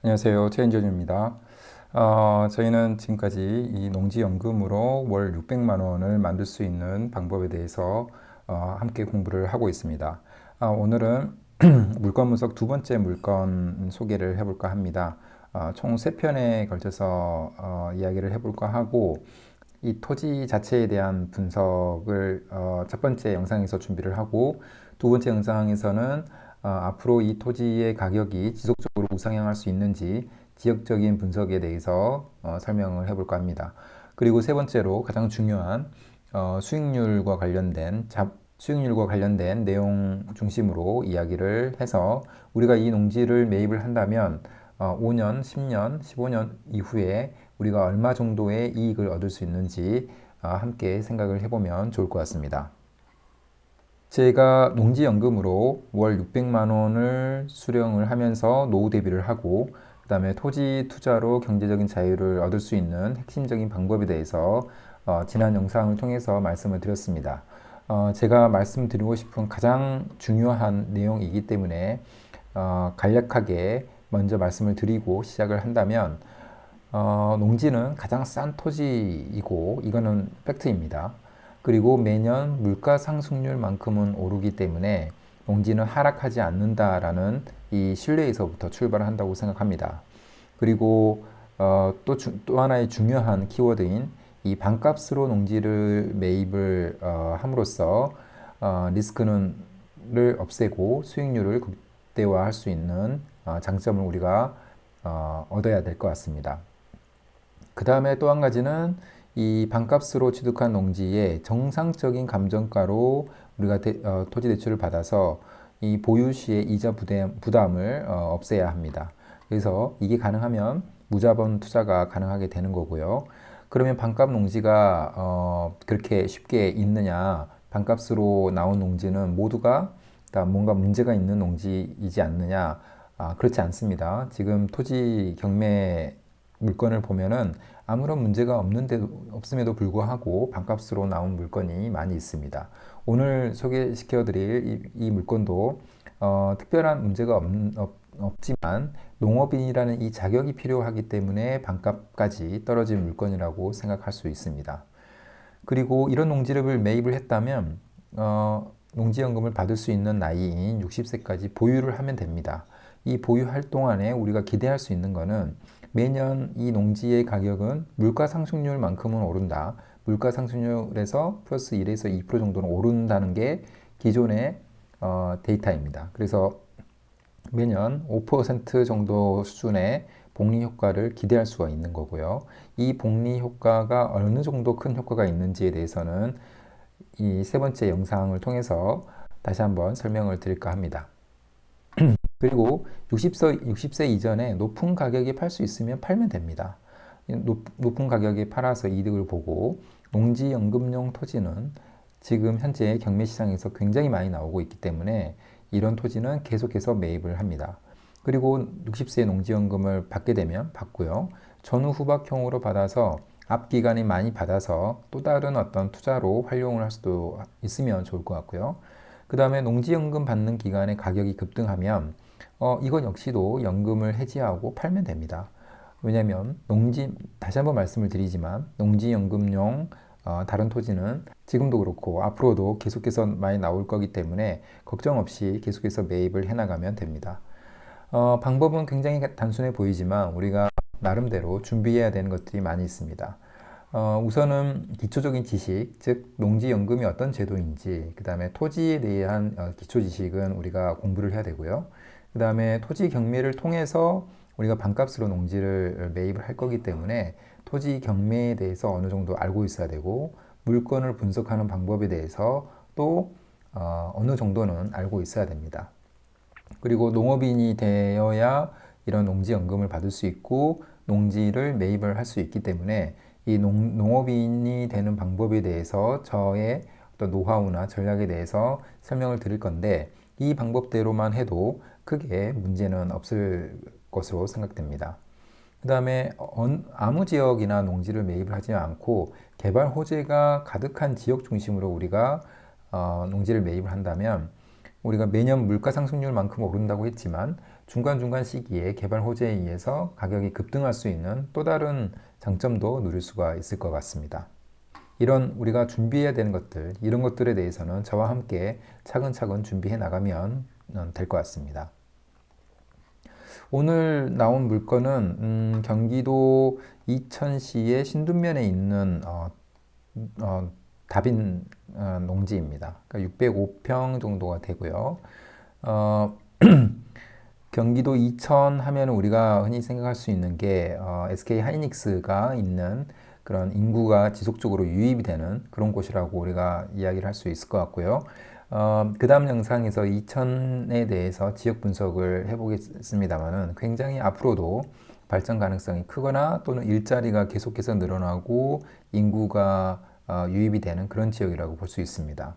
안녕하세요. 최인전입니다. 저희는 지금까지 이 농지연금으로 월 600만 원을 만들 수 있는 방법에 대해서 함께 공부를 하고 있습니다. 오늘은 물건 분석 두 번째 물건 소개를 해볼까 합니다. 총 세 편에 걸쳐서 이야기를 해볼까 하고 이 토지 자체에 대한 분석을 첫 번째 영상에서 준비를 하고 두 번째 영상에서는 앞으로 이 토지의 가격이 지속적으로 우상향할 수 있는지 지역적인 분석에 대해서 설명을 해볼까 합니다. 그리고 세 번째로 가장 중요한 수익률과 관련된 내용 중심으로 이야기를 해서 우리가 이 농지를 매입을 한다면 5년, 10년, 15년 이후에 우리가 얼마 정도의 이익을 얻을 수 있는지 함께 생각을 해보면 좋을 것 같습니다. 제가 농지연금으로 월 600만 원을 수령을 하면서 노후 대비를 하고 그 다음에 토지 투자로 경제적인 자유를 얻을 수 있는 핵심적인 방법에 대해서 지난 영상을 통해서 말씀을 드렸습니다. 제가 말씀드리고 싶은 가장 중요한 내용이기 때문에 간략하게 먼저 말씀을 드리고 시작을 한다면 농지는 가장 싼 토지이고 이거는 팩트입니다. 그리고 매년 물가 상승률만큼은 오르기 때문에 농지는 하락하지 않는다라는 이 신뢰에서부터 출발을 한다고 생각합니다. 그리고 또 하나의 중요한 키워드인 이 반값으로 농지를 매입을 함으로써 리스크를 없애고 수익률을 극대화할 수 있는 장점을 우리가 얻어야 될 것 같습니다. 그 다음에 또 한 가지는 이 반값으로 취득한 농지의 정상적인 감정가로 우리가 토지 대출을 받아서 이 보유 시의 이자 부담을 없애야 합니다. 그래서 이게 가능하면 무자본 투자가 가능하게 되는 거고요. 그러면 반값 농지가 그렇게 쉽게 있느냐? 반값으로 나온 농지는 모두가 다 뭔가 문제가 있는 농지이지 않느냐? 그렇지 않습니다. 지금 토지 경매 물건을 보면은 아무런 문제가 없음에도 불구하고 반값으로 나온 물건이 많이 있습니다. 오늘 소개시켜 드릴 이 물건도 특별한 문제가 없지만 농업인이라는 이 자격이 필요하기 때문에 반값까지 떨어진 물건이라고 생각할 수 있습니다. 그리고 이런 농지를 매입을 했다면 농지연금을 받을 수 있는 나이인 60세까지 보유를 하면 됩니다. 이 보유할 동안에 우리가 기대할 수 있는 것은 매년 이 농지의 가격은 물가 상승률만큼은 오른다. 물가 상승률에서 플러스 1에서 2% 정도는 오른다는 게 기존의 데이터입니다. 그래서 매년 5% 정도 수준의 복리 효과를 기대할 수가 있는 거고요. 이 복리 효과가 어느 정도 큰 효과가 있는지에 대해서는 이 세 번째 영상을 통해서 다시 한번 설명을 드릴까 합니다. 그리고 60세 이전에 높은 가격에 팔 수 있으면 팔면 됩니다. 높은 가격에 팔아서 이득을 보고 농지연금용 토지는 지금 현재 경매시장에서 굉장히 많이 나오고 있기 때문에 이런 토지는 계속해서 매입을 합니다. 그리고 60세 농지연금을 받게 되면 받고요. 전후 후박형으로 받아서 앞 기간에 많이 받아서 또 다른 어떤 투자로 활용을 할 수도 있으면 좋을 것 같고요. 그 다음에 농지연금 받는 기간에 가격이 급등하면 이건 역시도 연금을 해지하고 팔면 됩니다. 왜냐하면 다시 한번 말씀을 드리지만 농지연금용 다른 토지는 지금도 그렇고 앞으로도 계속해서 많이 나올 거기 때문에 걱정 없이 계속해서 매입을 해나가면 됩니다. 방법은 굉장히 단순해 보이지만 우리가 나름대로 준비해야 되는 것들이 많이 있습니다. 우선은 기초적인 지식, 즉 농지연금이 어떤 제도인지, 그 다음에 토지에 대한 기초 지식은 우리가 공부를 해야 되고요. 그 다음에 토지 경매를 통해서 우리가 반값으로 농지를 매입을 할 거기 때문에 토지 경매에 대해서 어느 정도 알고 있어야 되고 물건을 분석하는 방법에 대해서 또 어느 정도는 알고 있어야 됩니다. 그리고 농업인이 되어야 이런 농지연금을 받을 수 있고 농지를 매입을 할 수 있기 때문에 이 농업인이 되는 방법에 대해서 저의 어떤 노하우나 전략에 대해서 설명을 드릴 건데 이 방법대로만 해도 크게 문제는 없을 것으로 생각됩니다. 그 다음에 아무 지역이나 농지를 매입을 하지 않고 개발 호재가 가득한 지역 중심으로 우리가 농지를 매입을 한다면 우리가 매년 물가 상승률만큼 오른다고 했지만 중간중간 시기에 개발 호재에 의해서 가격이 급등할 수 있는 또 다른 장점도 누릴 수가 있을 것 같습니다. 이런 우리가 준비해야 되는 것들, 이런 것들에 대해서는 저와 함께 차근차근 준비해 나가면 될 것 같습니다. 오늘 나온 물건은 경기도 이천시의 신둔면에 있는 다빈 농지입니다. 그러니까 605평 정도가 되고요. 경기도 이천 하면 우리가 흔히 생각할 수 있는 게 SK 하이닉스가 있는 그런 인구가 지속적으로 유입이 되는 그런 곳이라고 우리가 이야기를 할 수 있을 것 같고요. 그 다음 영상에서 이천에 대해서 지역 분석을 해보겠습니다만은 굉장히 앞으로도 발전 가능성이 크거나 또는 일자리가 계속해서 늘어나고 인구가 유입이 되는 그런 지역이라고 볼 수 있습니다.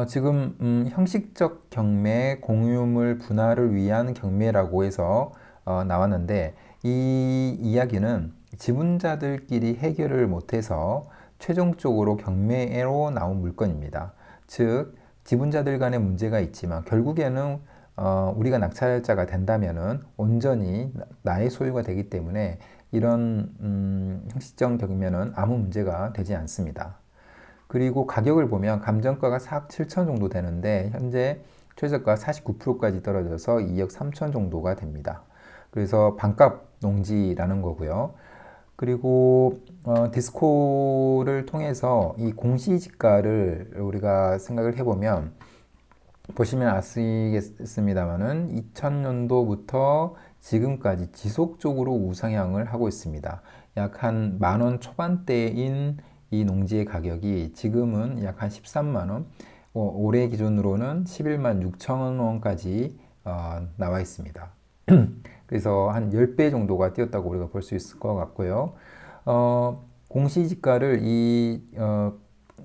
지금 형식적 경매, 공유물 분할을 위한 경매라고 해서 나왔는데 이 이야기는 지분자들끼리 해결을 못해서 최종적으로 경매로 나온 물건입니다. 즉 지분자들 간의 문제가 있지만 결국에는 우리가 낙찰자가 된다면은 온전히 나의 소유가 되기 때문에 이런 형식적 경매는 아무 문제가 되지 않습니다. 그리고 가격을 보면 감정가가 4억 7천 정도 되는데 현재 최저가 49%까지 떨어져서 2억 3천 정도가 됩니다. 그래서 반값 농지라는 거고요. 그리고 디스코를 통해서 이 공시지가를 우리가 생각을 해보면 보시면 아시겠습니다만은 2000년도부터 지금까지 지속적으로 우상향을 하고 있습니다. 약 한 만원 초반대인 이 농지의 가격이 지금은 약 한 13만 원, 올해 기준으로는 11만 6천 원까지 나와 있습니다. 그래서 한 10배 정도가 뛰었다고 우리가 볼 수 있을 것 같고요. 공시지가를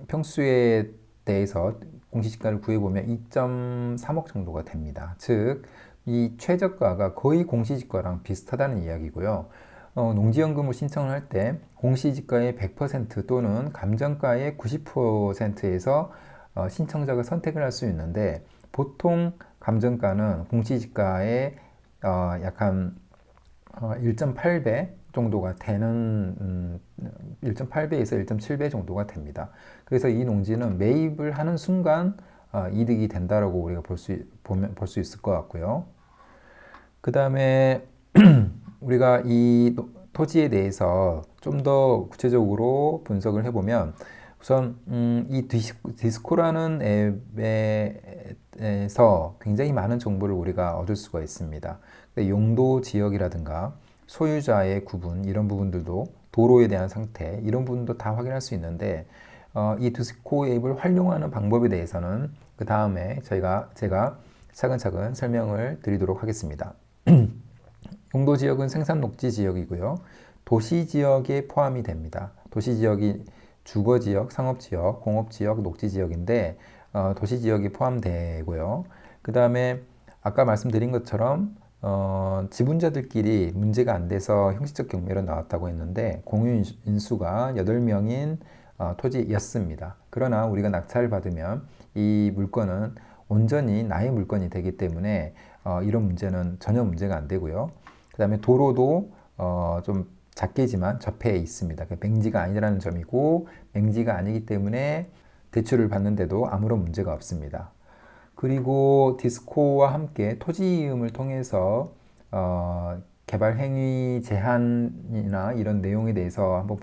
평수에 대해서 공시지가를 구해보면 2.3억 정도가 됩니다. 즉, 이 최저가가 거의 공시지가랑 비슷하다는 이야기고요. 농지연금을 신청을 할 때 공시지가의 100% 또는 감정가의 90%에서 신청자가 선택을 할 수 있는데 보통 감정가는 공시지가의 약간 1.8배 정도가 되는 1.8배에서 1.7배 정도가 됩니다. 그래서 이 농지는 매입을 하는 순간 이득이 된다라고 우리가 볼 수 있을 것 같고요. 그 다음에 우리가 이 토지에 대해서 좀 더 구체적으로 분석을 해보면 우선 이 디스코라는 앱에서 굉장히 많은 정보를 우리가 얻을 수가 있습니다. 용도 지역이라든가 소유자의 구분 이런 부분들도 도로에 대한 상태 이런 부분도 다 확인할 수 있는데 이 디스코 앱을 활용하는 방법에 대해서는 그 다음에 제가 차근차근 설명을 드리도록 하겠습니다. 용도 지역은 생산 녹지 지역이고요. 도시 지역에 포함이 됩니다. 도시 지역이 주거 지역, 상업 지역, 공업 지역, 녹지 지역인데 도시 지역이 포함되고요. 그 다음에 아까 말씀드린 것처럼 지분자들끼리 문제가 안 돼서 형식적 경매로 나왔다고 했는데 공유 인수가 8명인 토지였습니다. 그러나 우리가 낙찰을 받으면 이 물건은 온전히 나의 물건이 되기 때문에 이런 문제는 전혀 문제가 안 되고요. 그 다음에 도로도 좀 작게지만 접해 있습니다. 맹지가 아니라는 점이고 맹지가 아니기 때문에 대출을 받는데도 아무런 문제가 없습니다. 그리고 디스코와 함께 토지이음을 통해서 개발 행위 제한이나 이런 내용에 대해서 한번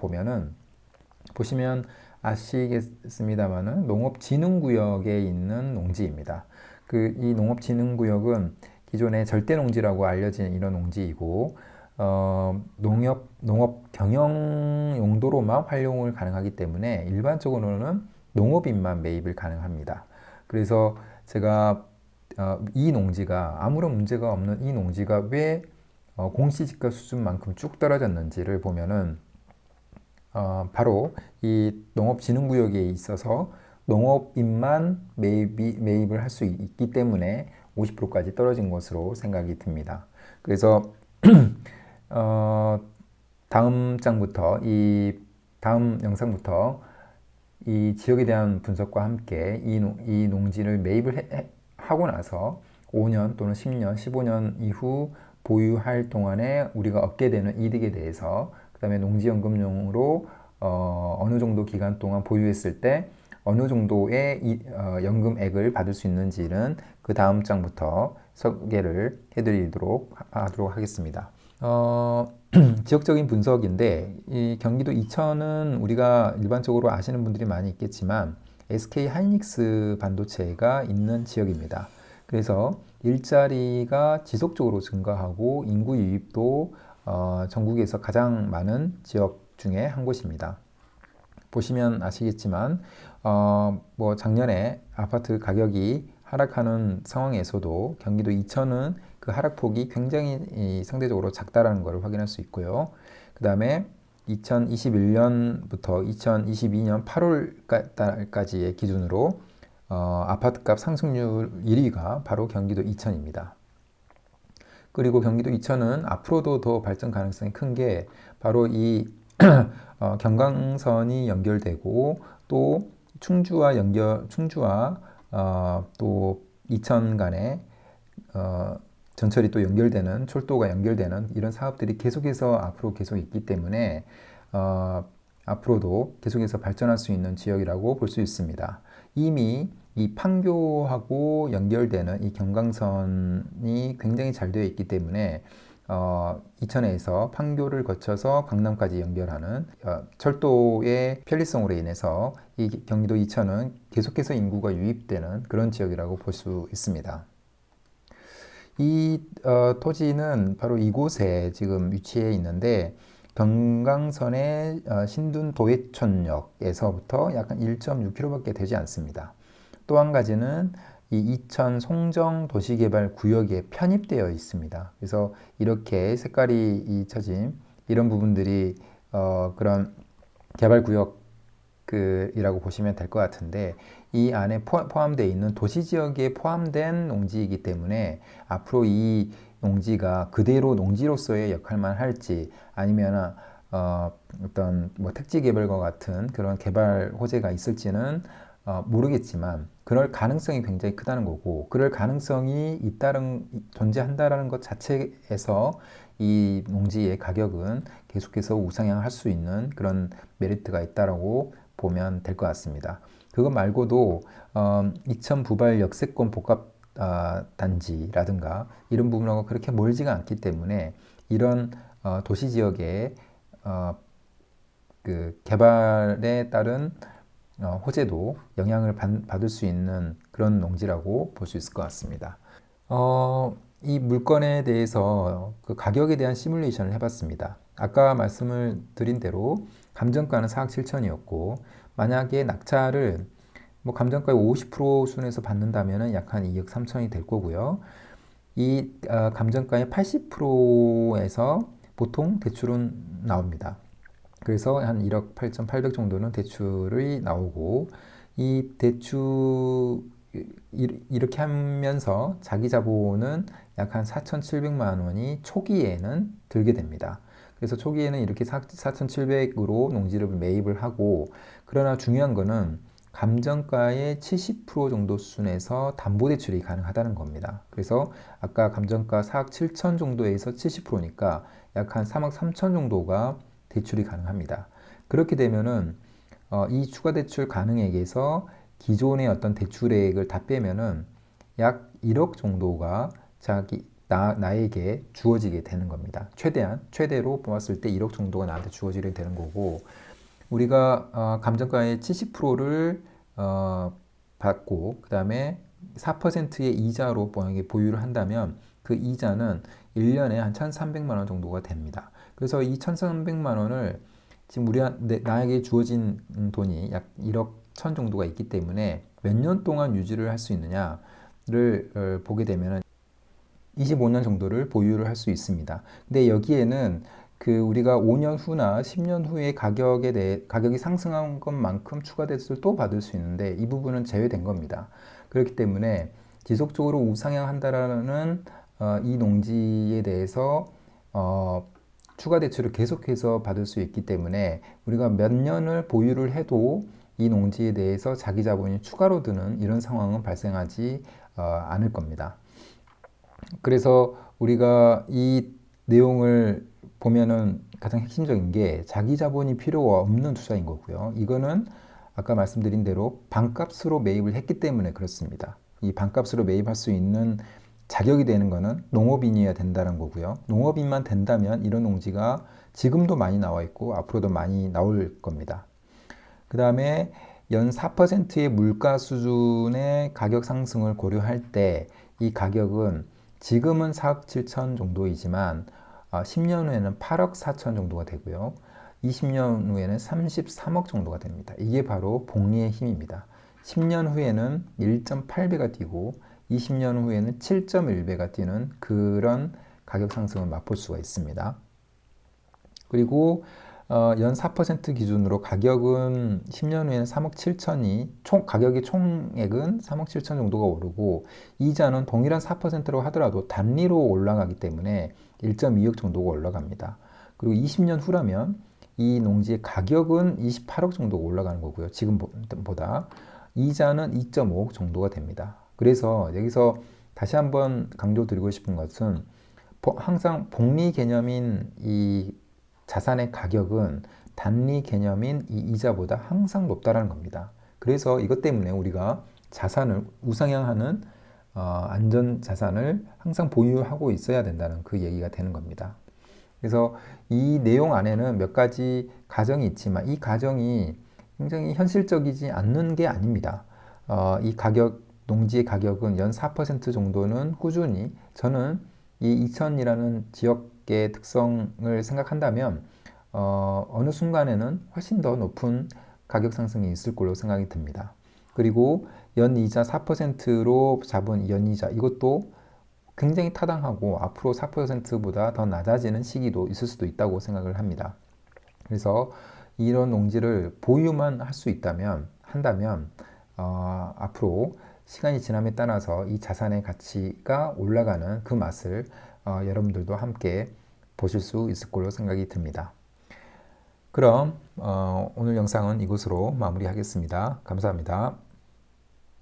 보시면 아시겠습니다만은 농업진흥구역에 있는 농지입니다. 이 농업진흥구역은 기존의 절대농지라고 알려진 이런 농지이고 농업 경영 용도로만 활용을 가능하기 때문에 일반적으로는 농업인만 매입을 가능합니다. 그래서 제가 이 농지가 아무런 문제가 없는 이 농지가 왜 공시지가 수준만큼 쭉 떨어졌는지를 보면은 바로 이 농업진흥구역에 있어서 농업인만 매입을 할 수 있기 때문에 50%까지 떨어진 것으로 생각이 듭니다. 그래서 다음 영상부터 이 지역에 대한 분석과 함께 이 농지를 매입을 하고 나서 5년 또는 10년, 15년 이후 보유할 동안에 우리가 얻게 되는 이득에 대해서, 그 다음에 농지연금용으로 어느 정도 기간 동안 보유했을 때 어느 정도의 연금액을 받을 수 있는지는 그 다음 장부터 소개를 해드리도록 하도록 하겠습니다. 지역적인 분석인데, 이 경기도 이천은 우리가 일반적으로 아시는 분들이 많이 있겠지만 SK 하이닉스 반도체가 있는 지역입니다. 그래서 일자리가 지속적으로 증가하고 인구 유입도 전국에서 가장 많은 지역 중에 한 곳입니다. 보시면 아시겠지만 뭐 작년에 아파트 가격이 하락하는 상황에서도 경기도 이천은 그 하락폭이 굉장히 상대적으로 작다라는 것을 확인할 수 있고요. 그 다음에 2021년부터 2022년 8월까지의 기준으로 아파트값 상승률 1위가 바로 경기도 이천입니다. 그리고 경기도 이천은 앞으로도 더 발전 가능성이 큰 게 바로 이 경강선이 연결되고 또 충주와 또 이천 간에 전철이 또 연결되는, 철도가 연결되는 이런 사업들이 계속해서 앞으로 계속 있기 때문에 앞으로도 계속해서 발전할 수 있는 지역이라고 볼 수 있습니다. 이미 이 판교하고 연결되는 이 경강선이 굉장히 잘 되어 있기 때문에 이천에서 판교를 거쳐서 강남까지 연결하는 철도의 편리성으로 인해서 이 경기도 이천은 계속해서 인구가 유입되는 그런 지역이라고 볼 수 있습니다. 이 토지는 바로 이곳에 지금 위치해 있는데, 경강선의 신둔 도예촌역에서부터 약간 1.6km밖에 되지 않습니다. 또 한 가지는 이 이천 송정 도시개발 구역에 편입되어 있습니다. 그래서 이렇게 색깔이 쳐진 이런 부분들이 그런 개발구역 이라고 보시면 될 것 같은데, 이 안에 포함되어 있는 도시지역에 포함된 농지이기 때문에 앞으로 이 농지가 그대로 농지로서의 역할만 할지 아니면 어떤 뭐 택지개발과 같은 그런 개발 호재가 있을지는 모르겠지만 그럴 가능성이 굉장히 크다는 거고, 그럴 가능성이 존재한다라는 것 자체에서 이 농지의 가격은 계속해서 우상향할 수 있는 그런 메리트가 있다라고 보면 될 것 같습니다. 그것 말고도 이천 부발 역세권 복합 단지라든가 이런 부분하고 그렇게 멀지가 않기 때문에 이런 도시 지역의 그 개발에 따른 호재도 영향을 받을 수 있는 그런 농지라고 볼 수 있을 것 같습니다. 이 물건에 대해서 그 가격에 대한 시뮬레이션을 해봤습니다. 아까 말씀을 드린 대로 감정가는 4억 7천이었고, 만약에 낙찰을 뭐 감정가의 50% 순에서 받는다면 약 한 2억 3천이 될 거고요. 이 감정가의 80%에서 보통 대출은 나옵니다. 그래서 한 1억 8,800 정도는 대출이 나오고, 이 대출 이렇게 하면서 자기 자본은 약 한 4,700만 원이 초기에는 들게 됩니다. 그래서 초기에는 이렇게 4,700으로 농지를 매입을 하고, 그러나 중요한 거는 감정가의 70% 정도 수준에서 담보대출이 가능하다는 겁니다. 그래서 아까 감정가 4억 7천 정도에서 70%니까 약 한 3억 3천 정도가 대출이 가능합니다. 그렇게 되면은 이 추가 대출 가능액에서 기존의 어떤 대출액을 다 빼면은 약 1억 정도가 나에게 주어지게 되는 겁니다. 최대로 뽑았을 때 1억 정도가 나한테 주어지게 되는 거고, 우리가 감정가의 70%를 받고 그 다음에 4%의 이자로 만약에 보유를 한다면 그 이자는 1년에 한 1,300만 원 정도가 됩니다. 그래서 이 1,300만 원을 지금 나에게 주어진 돈이 약 1억 1천 정도가 있기 때문에 몇 년 동안 유지를 할 수 있느냐를 보게 되면 25년 정도를 보유를 할 수 있습니다. 근데 여기에는 우리가 5년 후나 10년 후에 가격이 상승한 것만큼 추가 대출을 또 받을 수 있는데 이 부분은 제외된 겁니다. 그렇기 때문에 지속적으로 우상향한다라는 이 농지에 대해서 추가 대출을 계속해서 받을 수 있기 때문에 우리가 몇 년을 보유를 해도 이 농지에 대해서 자기 자본이 추가로 드는 이런 상황은 발생하지 않을 겁니다. 그래서 우리가 이 내용을 보면은 가장 핵심적인 게 자기 자본이 필요가 없는 투자인 거고요. 이거는 아까 말씀드린 대로 반값으로 매입을 했기 때문에 그렇습니다. 이 반값으로 매입할 수 있는 자격이 되는 거는 농업인이어야 된다는 거고요. 농업인만 된다면 이런 농지가 지금도 많이 나와 있고 앞으로도 많이 나올 겁니다. 그 다음에 연 4%의 물가 수준의 가격 상승을 고려할 때 이 가격은 지금은 4억 7천 정도이지만 10년 후에는 8억 4천 정도가 되고요. 20년 후에는 33억 정도가 됩니다. 이게 바로 복리의 힘입니다. 10년 후에는 1.8배가 뛰고 20년 후에는 7.1배가 뛰는 그런 가격 상승을 맛볼 수가 있습니다. 그리고 연 4% 기준으로 가격은 10년 후에는 3억 7천이 가격의 총액은 3억 7천 정도가 오르고 이자는 동일한 4%라고 하더라도 단리로 올라가기 때문에 1.2억 정도가 올라갑니다. 그리고 20년 후라면 이 농지의 가격은 28억 정도가 올라가는 거고요. 지금보다 이자는 2.5억 정도가 됩니다. 그래서 여기서 다시 한번 강조드리고 싶은 것은 항상 복리 개념인 이 자산의 가격은 단리 개념인 이 이자보다 항상 높다라는 겁니다. 그래서 이것 때문에 우리가 자산을 우상향하는 안전 자산을 항상 보유하고 있어야 된다는 그 얘기가 되는 겁니다. 그래서 이 내용 안에는 몇 가지 가정이 있지만 이 가정이 굉장히 현실적이지 않는 게 아닙니다. 이 농지의 가격은 연 4% 정도는 꾸준히 저는 이 이천이라는 지역의 특성을 생각한다면 어느 순간에는 훨씬 더 높은 가격 상승이 있을 걸로 생각이 듭니다. 그리고 연이자 4%로 잡은 연이자 이것도 굉장히 타당하고 앞으로 4%보다 더 낮아지는 시기도 있을 수도 있다고 생각을 합니다. 그래서 이런 농지를 보유만 할 수 한다면 앞으로 시간이 지남에 따라서 이 자산의 가치가 올라가는 그 맛을 여러분들도 함께 보실 수 있을 걸로 생각이 듭니다. 그럼 오늘 영상은 이것으로 마무리하겠습니다. 감사합니다.